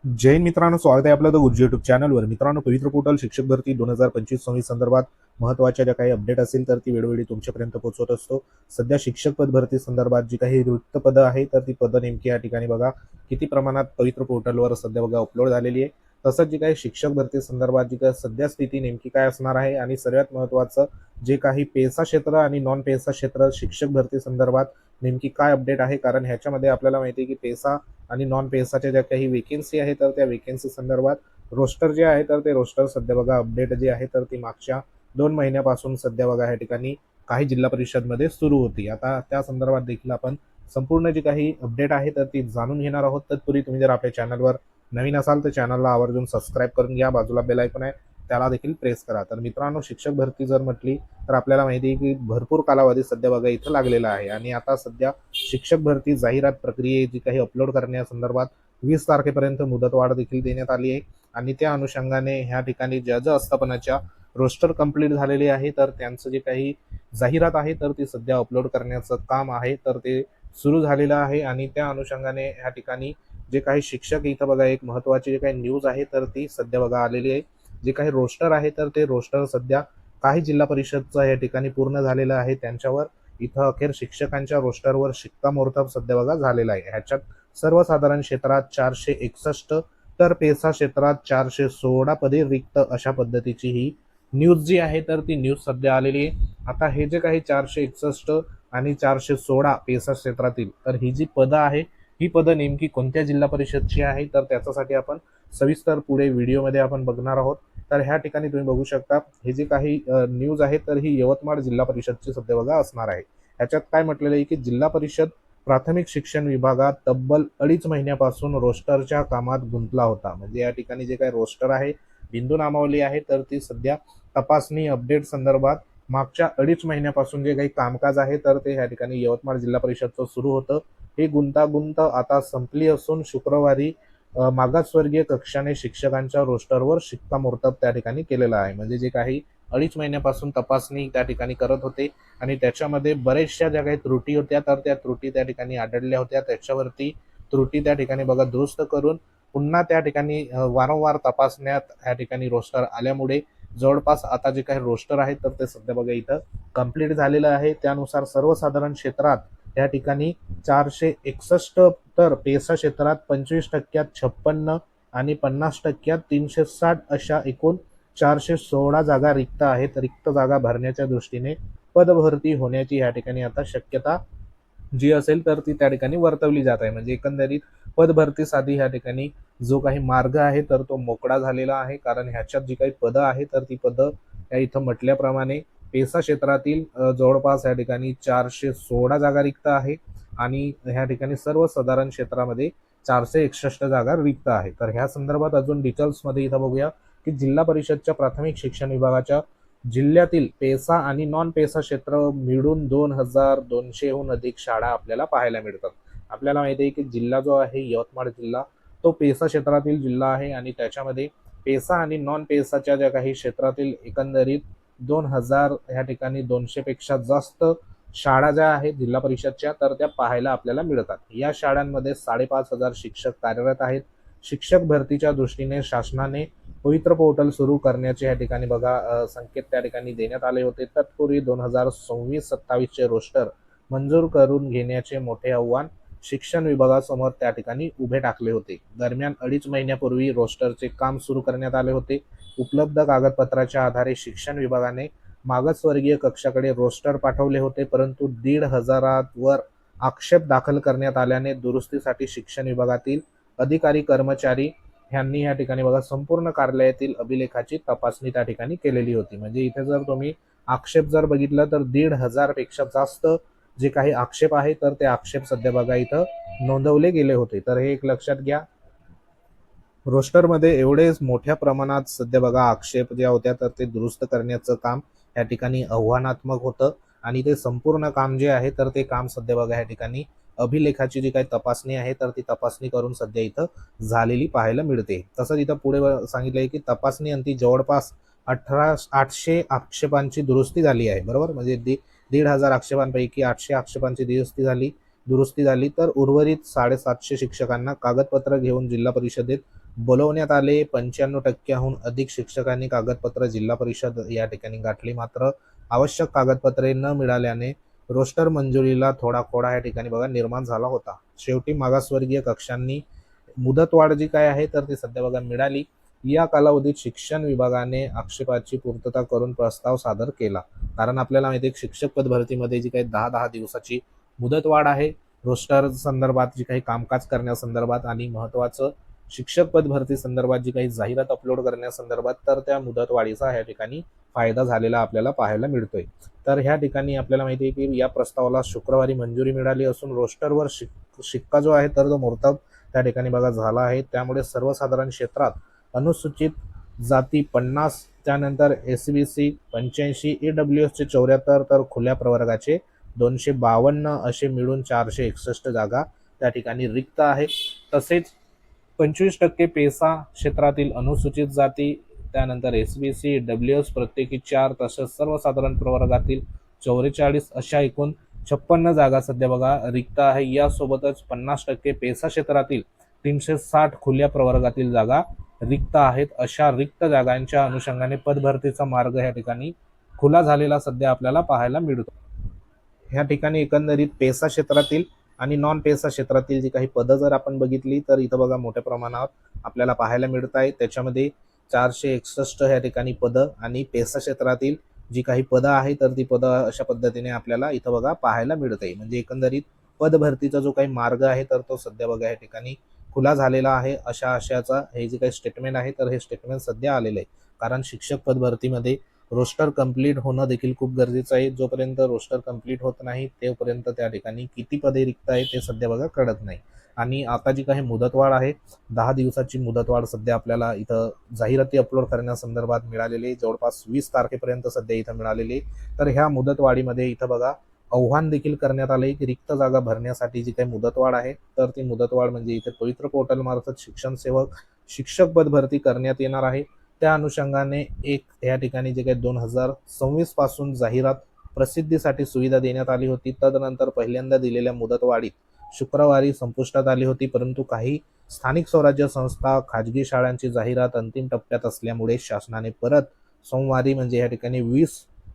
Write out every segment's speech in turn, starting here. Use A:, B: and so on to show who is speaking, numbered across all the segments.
A: जय हिंद मित्रांनो, स्वागत आहे आपलं द गुरुजी युट्यूब चॅनलवर. मित्रांनो, पवित्र पोर्टल शिक्षक भरती 2025-26 संदर्भात महत्त्वाच्या ज्या काही अपडेट असेल तर ती वेळोवेळी तुमच्यापर्यंत पोहोचवत असतो. सध्या शिक्षक पद भरती संदर्भात जी काही रिक्त पदं आहे तर ती पदं नेमकी या ठिकाणी बघा किती प्रमाणात पवित्र पोर्टलवर सध्या बघा अपलोड झालेली आहे. तसंच जी काही शिक्षक भरती संदर्भात जी काही सध्या स्थिती नेमकी काय असणार आहे आणि सर्वात महत्त्वाचं जे काही पेसा क्षेत्र आणि नॉन पेसा क्षेत्र शिक्षक भरती संदर्भात नेमकी काय अपडेट आहे, कारण ह्याच्यामध्ये आपल्याला माहिती आहे की पेसा आणि नॉन पेसाच्या ज्या काही वेकेन्सी आहे तर त्या वेकेन्सी संदर्भात रोस्टर जे आहे तर ते रोस्टर सध्या बघा अपडेट जे आहे तर ती मागच्या 2 महिन्यापासून सध्या बघा या ठिकाणी काही जिल्हा परिषदमध्ये सुरू होती. आता त्या संदर्भात देखील आपण संपूर्ण जी काही अपडेट आहे तर ती जाणून घेणार आहोत. तत्पूर्वी तुम्ही जर आपल्या चॅनलवर नवीन असाल तर चॅनलला आवर्जून सबस्क्राईब करून घ्या. बाजूला बेल आयकॉन आहे त्याला देखील प्रेस करा. तर मित्रांनो, शिक्षक भरती जर म्हटली तर आपल्याला माहिती आहे की भरपूर कालावधी सध्या बघा इथं लागलेला आहे आणि आता सध्या शिक्षक भरती जाहिरात प्रक्रिये जी काही अपलोड करण्यासंदर्भात 20 तारखेपर्यंत मुदतवाढ देखील देण्यात आली आहे आणि त्या अनुषंगाने ह्या ठिकाणी जज आस्थापनाच्या रोस्टर कंप्लीट झालेले आहे तर त्यांचं जे काही जाहिरात आहे तर ती सध्या अपलोड करण्याचं काम आहे तर ते सुरू झालेलं आहे आणि त्या अनुषंगाने ह्या ठिकाणी जे काही शिक्षक इथं बघा एक महत्त्वाची जे काही न्यूज आहे तर ती सध्या बघा आलेली आहे. जे काही रोस्टर आहे तर ते रोस्टर सध्या काही जिल्हा परिषदचं या ठिकाणी पूर्ण झालेलं आहे. त्यांच्यावर इथं अखेर शिक्षकांच्या रोस्टरवर शिक्कामोर्तब सध्या बघा झालेला आहे. ह्याच्यात सर्वसाधारण क्षेत्रात 461 तर पेसा क्षेत्रात 416 पदे रिक्त अशा पद्धतीची ही न्यूज जी आहे तर ती न्यूज सध्या आलेली आहे. आता हे जे काही 461 आणि 416 पेसा क्षेत्रातील तर ही जी पदं आहे ही पदं नेमकी कोणत्या जिल्हा परिषदची आहे तर त्याच्यासाठी आपण सविस्तर पुढे व्हिडिओमध्ये आपण बघणार आहोत. तर ह्या ठिकाणी तुम्ही बघू शकता हे जे काही न्यूज आहे तर ही यवतमाळ जिल्हा परिषदची सध्या बघा असणार आहे. ह्याच्यात काय म्हटलेलं आहे की जिल्हा परिषद प्राथमिक शिक्षण विभागात तब्बल 2.5 महिन्यापासून रोस्टरच्या कामात गुंतला होता. म्हणजे या ठिकाणी जे काही रोस्टर आहे बिंदू नामावली आहे तर ती सध्या तपासणी अपडेट संदर्भात मागच्या 2.5 महिन्यापासून जे काही कामकाज आहे तर ते या ठिकाणी यवतमाळ जिल्हा परिषदचं सुरू होतं. ही गुंतागुंत आता संपली असून शुक्रवारी मागासवर्गीय कक्षाने शिक्षकांच्या रोस्टरवर शिक्कामोर्तब त्या ठिकाणी केलेला आहे. म्हणजे जे काही 2.5 महिन्यापासून तपासणी त्या ठिकाणी करत होते आणि त्याच्यामध्ये बऱ्याचशा ज्या काही त्रुटी होत्या तर त्या त्रुटी त्या ठिकाणी आढळल्या होत्या. त्याच्यावरती त्रुटी त्या ठिकाणी बघा दुरुस्त करून पुन्हा त्या ठिकाणी वारंवार तपासण्यात या ठिकाणी रोस्टर आल्यामुळे जवळपास आता जे काही रोस्टर आहे तर ते सध्या बघा इथं कंप्लीट झालेलं आहे. त्यानुसार सर्वसाधारण क्षेत्रात या ठिकाणी 461 तर पेसा क्षेत्रात 25% 56 आणि 50% 360 अशा एकूण 416 जागा रिक्त आहेत. रिक्त जागा भरण्याच्या दृष्टीने पदभरती होण्याची या ठिकाणी आता शक्यता जी असेल तर ती त्या ठिकाणी वर्तवली जात आहे. म्हणजे एकंदरीत पदभरतीसाठी ह्या ठिकाणी जो काही मार्ग आहे तर तो मोकळा झालेला आहे. कारण ह्याच्यात जी काही पदं आहे तर ती पदं या इथं म्हटल्याप्रमाणे पेसा क्षेत्रातील जवळपास या ठिकाणी 416 जागा रिक्त आहे आणि ह्या ठिकाणी सर्वसाधारण क्षेत्रामध्ये 461 जागा रिक्त आहे. तर ह्या संदर्भात अजून डिटेल्समध्ये इथं बघूया की जिल्हा परिषदच्या प्राथमिक शिक्षण विभागाच्या जिल्ह्यातील पेसा आणि नॉन पेसा क्षेत्र मिळून 2200हून अधिक शाळा आपल्याला पाहायला मिळतात. आपल्याला माहिती आहे की जिल्हा जो आहे यवतमाळ जिल्हा तो पेसा क्षेत्रातील जिल्हा आहे आणि त्याच्यामध्ये पेसा आणि नॉन पेसाच्या ज्या काही क्षेत्रातील एकंदरीत 2000 ह्या ठिकाणी 200 पेक्षा जास्त शाळा ज्या आहेत जिल्हा परिषदच्या तर त्या पाहायला आपल्याला मिळतात. या शाळांमध्ये 5,500 शिक्षक कार्यरत आहेत. शिक्षक भरतीच्या दृष्टीने शासनाने पवित्र पोर्टल सुरू करण्याचे या ठिकाणी बघा संकेत त्या ठिकाणी देण्यात आले होते. तत्पूर्वी 2026-27 रोस्टर मंजूर करून घेण्याचे मोठे आव्हान शिक्षण विभागासमोर त्या ठिकाणी उभे टाकले होते. दरम्यान 2.5 महिन्यापूर्वी रोस्टरचे काम सुरू करण्यात आले होते. उपलब्ध कागदपत्राच्या आधारे शिक्षण विभागाने मागासवर्गीय कक्षाकडे रोस्टर पाठवले होते, परंतु 1,500 वर आक्षेप दाखल करण्यात आल्याने दुरुस्तीसाठी शिक्षण विभागातील अधिकारी कर्मचारी ह्यांनी या ठिकाणी बघा संपूर्ण कार्यालयातील अभिलेखाची तपासणी त्या ठिकाणी केलेली होती. म्हणजे इथे जर तुम्ही आक्षेप जर बघितलं तर 1,500 पेक्षा जास्त जे काही आक्षेप आहे तर ते आक्षेप सध्या बघा इथं नोंदवले गेले होते. तर हे एक लक्षात घ्या. रोस्टरमध्ये एवढेच मोठ्या प्रमाणात सध्या बघा आक्षेप ज्या होत्या तर ते दुरुस्त करण्याचं काम या ठिकाणी आव्हानात्मक होतं आणि ते संपूर्ण काम जे आहे तर ते काम सध्या बघा या ठिकाणी अभिलेखाची जी काही तपासणी आहे तर ती तपासणी करून सध्या इथं झालेली पाहायला मिळते. तसंच इथं पुढे सांगितलंय की तपासणी अंती जवळपास 800 आक्षेपांची दुरुस्ती झाली आहे. बरोबर, म्हणजे 1,500 आक्षेपांपैकी 800 आक्षेपांची दुरुस्ती झाली तर उर्वरित 750 शिक्षकांना कागदपत्र घेऊन जिल्हा परिषदेत बोलवण्यात आले. 95% अधिक शिक्षकांनी कागदपत्र जिल्हा परिषद या ठिकाणी गाठली. मात्र आवश्यक कागदपत्रे न मिळाल्याने रोस्टर मंजुरीला थोडा खोडा या ठिकाणी बघा निर्माण झाला होता. शेवटी मागासवर्गीय कक्षांनी मुदतवाढ जी काय आहे तर ती सध्या बघा मिळाली. या कालावधीत शिक्षण विभागाने आक्षेपाची पूर्तता करून प्रस्ताव सादर केला. कारण आपल्याला माहिती आहे शिक्षक पद भरतीमध्ये जी काही 10-10 दिवसाची मुदतवाढ आहे रोस्टर संदर्भात, जी काही कामकाज करण्यासंदर्भात आणि महत्त्वाचं शिक्षक पद भरती संदर्भात जी काही जाहिरात अपलोड करण्यासंदर्भात, तर त्या मुदतवाढीचा ह्या ठिकाणी फायदा झालेला आपल्याला पाहायला मिळतोय. तर ह्या ठिकाणी आपल्याला माहिती आहे की या प्रस्तावाला शुक्रवारी मंजुरी मिळाली असून रोस्टरवर शिक्का जो आहे तर तो मोडतब त्या ठिकाणी बघा झाला आहे. त्यामुळे सर्वसाधारण क्षेत्रात अनुसूचित जाती 50, त्यानंतर SBC 85, EWS चे 74, तर खुल्या प्रवर्गाचे 252 असे मिळून 461 जागा त्या ठिकाणी रिक्त आहे. तसेच 25% पेसा क्षेत्रातील अनुसूचित जाती, त्यानंतर SBC EWS प्रत्येकी 4, तसेच सर्वसाधारण प्रवर्गातील 44 अशा एकूण 56 जागा सध्या बघा रिक्त आहे. यासोबतच 50% पेसा क्षेत्रातील 360 खुल्या प्रवर्गातील जागा रिक्त आहेत. अशा रिक्त जागांच्या अनुषंगाने पदभरतीचा मार्ग या ठिकाणी खुला झालेला सध्या आपल्याला पाहायला मिळतो. ह्या ठिकाणी एकंदरीत पेसा क्षेत्रातील आणि नॉन पेसा क्षेत्रातील जी काही पदं जर आपण बघितली तर इथं बघा मोठ्या प्रमाणात आपल्याला पाहायला मिळत आहे. त्याच्यामध्ये 461 ह्या ठिकाणी पदं आणि पेसा क्षेत्रातील जी काही पदं आहे तर ती पदं अशा पद्धतीने आपल्याला इथं बघा पाहायला मिळत आहे. म्हणजे एकंदरीत पदभरतीचा जो काही मार्ग आहे तर तो सध्या बघा या ठिकाणी खुला झालेला आहे. अशा आशयाचा हे जे काही स्टेटमेंट आहे तर हे स्टेटमेंट सध्या आलेलं आहे. कारण शिक्षक पदभरतीमध्ये रोस्टर कंप्लीट होणं देखील खूप गरजेचं आहे. जोपर्यंत रोस्टर कंप्लीट होत नाही तोपर्यंत त्या ठिकाणी किती पदे रिक्त आहे ते सध्या बघा कळत नाही. आणि आता जी काही मुदतवाढ आहे 10 दिवसाची मुदतवाढ सध्या आपल्याला इथं जाहिराती अपलोड करण्यासंदर्भात मिळालेली जवळपास 20 तारखेपर्यंत सध्या इथं मिळालेली. तर ह्या मुदतवाढीमध्ये इथं बघा आव्हान देखील करण्यात आले की रिक्त जागा भरण्यासाठी जी काही मुदतवाढ आहे तर ती मुदतवाढ म्हणजे इथे पवित्र पोर्टल मार्फत शिक्षण सेवक शिक्षक पद भरती करण्यात येणार आहे. त्या अनुषंगाने एक या ठिकाणी जे काही 2026 पासून जाहिरात प्रसिद्धीसाठी सुविधा देण्यात आली होती. तदनंतर पहिल्यांदा दिलेल्या मुदतवाढीत शुक्रवारी संपुष्टात आली होती. परंतु काही स्थानिक स्वराज्य संस्था खाजगी शाळांची जाहिरात अंतिम टप्प्यात असल्यामुळे शासनाने परत सोमवारी म्हणजे या ठिकाणी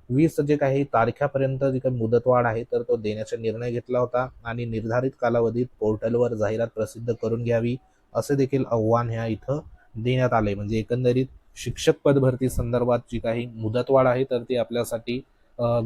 A: 20 जे काही तारखेपर्यंत जी काही मुदतवाढ आहे तर तो देण्याचा निर्णय घेतला होता आणि निर्धारित कालावधीत पोर्टलवर जाहिरात प्रसिद्ध करून घ्यावी असे देखील आव्हान ह्या इथं देण्यात आले. म्हणजे एकंदरीत शिक्षक पद भरती संदर्भात जी काही मुदतवाढ आहे तर ती आपल्यासाठी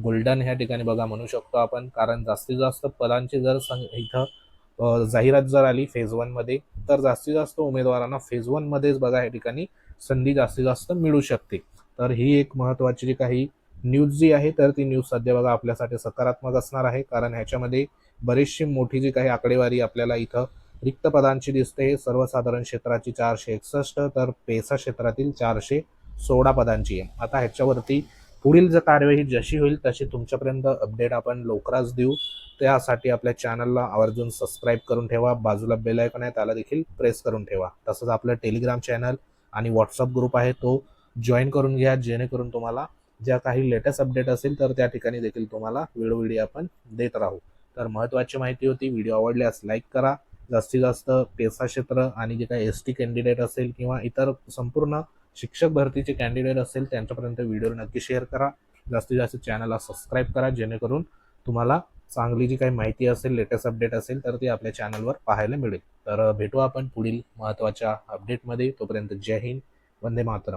A: गोल्डन ह्या ठिकाणी बघा म्हणू शकतो आपण. कारण जास्तीत जास्त पदांची जर इथं जाहिरात जर आली फेज 1 मध्ये तर जास्तीत जास्त उमेदवारांना फेज 1 मध्येच बघा या ठिकाणी संधी जास्तीत जास्त मिळू शकते. तर ही एक महत्त्वाची जी काही न्यूज जी आहे तर ती न्यूज सध्या बघा आपल्यासाठी सकारात्मक असणार आहे. कारण ह्याच्यामध्ये बरीचशी मोठी जी काही आकडेवारी आपल्याला इथं रिक्त पदांची दिसते. सर्वसाधारण क्षेत्राची 461 तर पेसा क्षेत्रातील 416 पदांची आहे. आता ह्याच्यावरती पुढील जर कार्यवाही जशी होईल तशी तुमच्यापर्यंत अपडेट आपण लवकरच देऊ. त्यासाठी आपल्या चॅनलला आवर्जून सबस्क्राईब करून ठेवा. बाजूला बेल आयकॉन आहे त्याला देखील प्रेस करून ठेवा. तसंच आपलं टेलिग्राम चॅनल आणि व्हॉट्सअप ग्रुप आहे तो जॉईन करून घ्या, जेणेकरून तुम्हाला ज्या काही लेटेस्ट अपडेट असेल तर त्या ठिकाणी देखील तुम्हाला वेळोवेळी आपण देत राहू. तर महत्त्वाची माहिती होती. व्हिडिओ आवडल्यास लाईक करा. जास्तीत जास्त पेसा क्षेत्र आणि जे काही ST कॅन्डिडेट असेल किंवा इतर संपूर्ण शिक्षक भरतीचे कॅन्डिडेट असेल त्यांच्यापर्यंत व्हिडिओ नक्की शेअर करा. जास्तीत जास्त चॅनलला सबस्क्राईब करा, जेणेकरून तुम्हाला चांगली जी काही माहिती असेल लेटेस्ट अपडेट असेल तर ती आपल्या चॅनलवर पाहायला मिळेल. तर भेटू आपण पुढील महत्त्वाच्या अपडेटमध्ये. तोपर्यंत जय हिंद, वंदे मातरम.